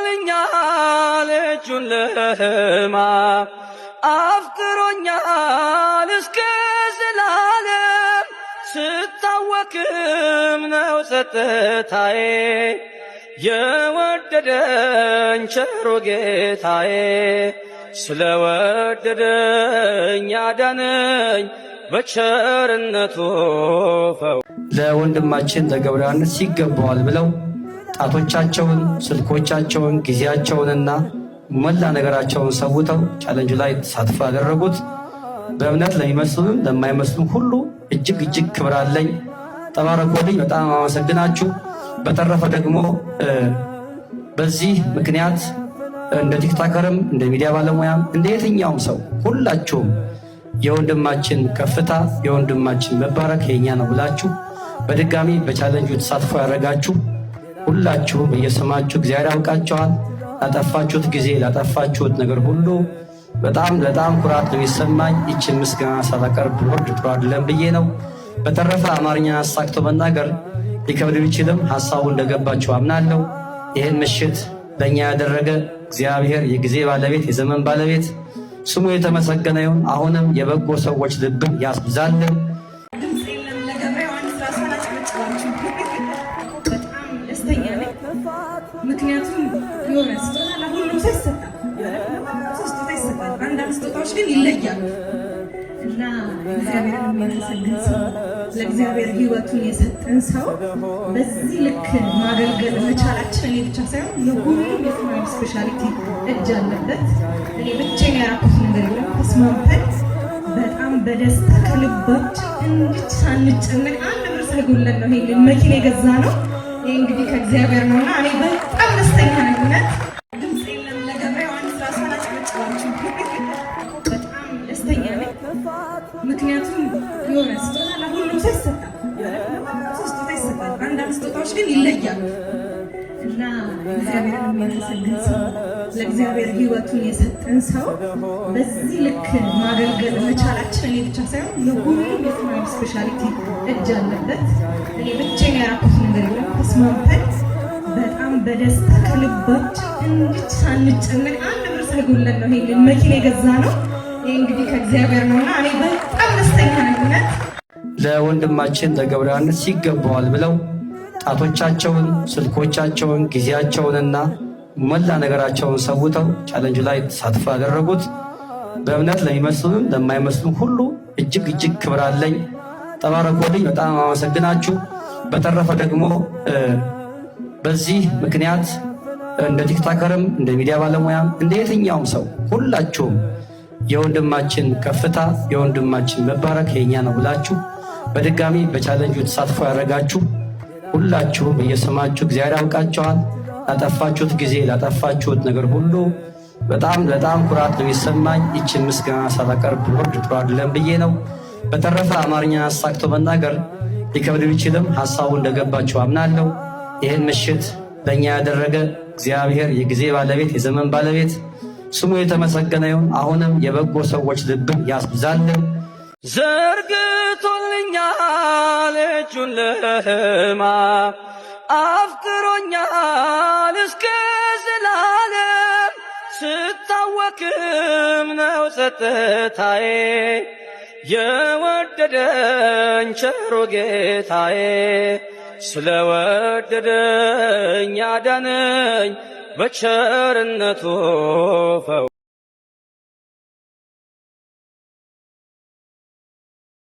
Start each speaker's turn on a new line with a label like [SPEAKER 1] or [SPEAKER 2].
[SPEAKER 1] ዘርግቶልኛል እጁን ለሕማም አፍቅሮኛል እስከ ዘላለም ስታወክም ነው ጸጥታዬ የወደደኝ ቸሩ ጌታዬ ስለወደደኝ ያዳነኝ በቸርነቱ ፈው ለወንድማችን ለገብረ ዮሐንስ ይገባዋል ብለው ጣቶቻቸውን ስልኮቻቸውን ጊዜያቸውንና መላ ነገራቸውን ሰውተው ቻሌንጅ ላይ ተሳትፎ ያደረጉት በእምነት ለሚመስሉን ለማይመስሉን ሁሉ እጅግ ክብር አለኝ። ተባረኩልኝ። በጣም አመሰግናችሁ። በተረፈ ደግሞ በዚህ ምክንያት እንደ ቲክቶከርም እንደ ሚዲያ ባለሙያም እንደ የትኛውም ሰው ሁላችሁም የወንድማችን ከፍታ የወንድማችን መባረክ የኛ ነው ብላችሁ በድጋሚ በቻሌንጁ ተሳትፎ ያደረጋችሁ ሁላችሁ በየስማችሁ እግዚአብሔር ያውቃችኋል። ላጠፋችሁት ጊዜ ላጠፋችሁት ነገር ሁሉ በጣም ኩራት ነው የሚሰማኝ። ይችን ምስጋና ሳላቀርብ ወርድ ጥሩ አይደለም ብዬ ነው። በተረፈ አማርኛ አሳክቶ መናገር ሊከብድ ቢችልም ሐሳቡ እንደገባችሁ አምናለሁ። ይህን ምሽት ለእኛ ያደረገ እግዚአብሔር የጊዜ ባለቤት የዘመን ባለቤት ስሙ የተመሰገነ ይሁን። አሁንም የበጎ ሰዎች ልብን ያስብዛልን።
[SPEAKER 2] ምክንያቱም የሆነ ስጦታ ለሁሉም ሰው ይሰጣል። ስጦታ ይሰጣል። አንዳንድ ስጦታዎች ግን ይለያሉ እና እግዚአብሔርን የሚያመሰግን ሰው ለእግዚአብሔር ሕይወቱን የሰጠን ሰው በዚህ ልክ ማገልገል መቻላችን እኔ ብቻ ሳይሆን የሁሉም የፍናዊ ስፔሻሊቲ እጅ አለበት። እኔ ብቻዬን ያደረኩት ነገር የለም። ተስማምተን በጣም በደስታ ከልባችን እንድች ሳንጨነቅ አንድ ብር ሳይጎለን ነው ይሄን መኪና የገዛ ነው። ይህ እንግዲህ ከእግዚአብሔር ነውና እኔ በጣም ደስተኛ ነኝ። እውነት ድምፅ የለም ለገብረ ዮሐንስ ራሱን አጭበጭባችሁ በጣም ደስተኛ ነኝ። ምክንያቱም የሆነ ስጦታ ለሁሉም ሰው ይሰጣል። ስጦታ ይሰጣል። አንዳንድ ስጦታዎች ግን ይለያሉ እና እግዚአብሔርን የሚያመሰግን ሰው ለእግዚአብሔር ሕይወቱን የሰጠን ሰው በዚህ ልክ ማገልገል መቻላችን እኔ ብቻ ሳይሆን የሁሉም የፍናዊ ስፔሻሊቲ እጅ አለበት። እኔ ብቻዬን ያደረኩት ነገር የለም። ተስማምተን በጣም በደስታ ከልባችን እንድች ሳንጨነቅ አንድ ብር ሳይጎለን ነው ይሄን መኪና የገዛ ነው። ይህ እንግዲህ ከእግዚአብሔር ነውና እኔ በጣም ደስተኛ ነኝ። እውነት
[SPEAKER 1] ለወንድማችን ለገብረ ዮሐንስ ይገባዋል ብለው ጣቶቻቸውን ስልኮቻቸውን ጊዜያቸውንና መላ ነገራቸውን ሰውተው ቻሌንጅ ላይ ተሳትፎ ያደረጉት በእምነት ለሚመስሉን ለማይመስሉን ሁሉ እጅግ ክብር አለኝ። ተባረኩልኝ። በጣም አመሰግናችሁ። በተረፈ ደግሞ በዚህ ምክንያት እንደ ቲክቶከርም እንደ ሚዲያ ባለሙያም እንደ የትኛውም ሰው ሁላችሁም የወንድማችን ከፍታ የወንድማችን መባረክ የኛ ነው ብላችሁ በድጋሚ በቻሌንጁ ተሳትፎ ያደረጋችሁ ሁላችሁ በየስማችሁ እግዚአብሔር ያውቃችኋል። ላጠፋችሁት ጊዜ ላጠፋችሁት ነገር ሁሉ በጣም ኩራት ነው የሚሰማኝ። ይችን ምስጋና ሳላቀርብ ወርድ ጥሩ አይደለም ብዬ ነው። በተረፈ አማርኛ አሳክቶ መናገር ሊከብድ ቢችልም ሐሳቡ እንደገባችሁ አምናለሁ። ይህን ምሽት ለእኛ ያደረገ እግዚአብሔር የጊዜ ባለቤት የዘመን ባለቤት ስሙ የተመሰገነ ይሁን። አሁንም የበጎ ሰዎች ልብን ያስብዛልን። ዘርግቶልኛል እጁን ለሕማም አፍቅሮኛል እስከ ዘላለም ስታወክም ነው ጸጥታዬ የወደደኝ ቸሩ ጌታዬ ስለወደደኝ ያዳነኝ በቸርነቱ ፈው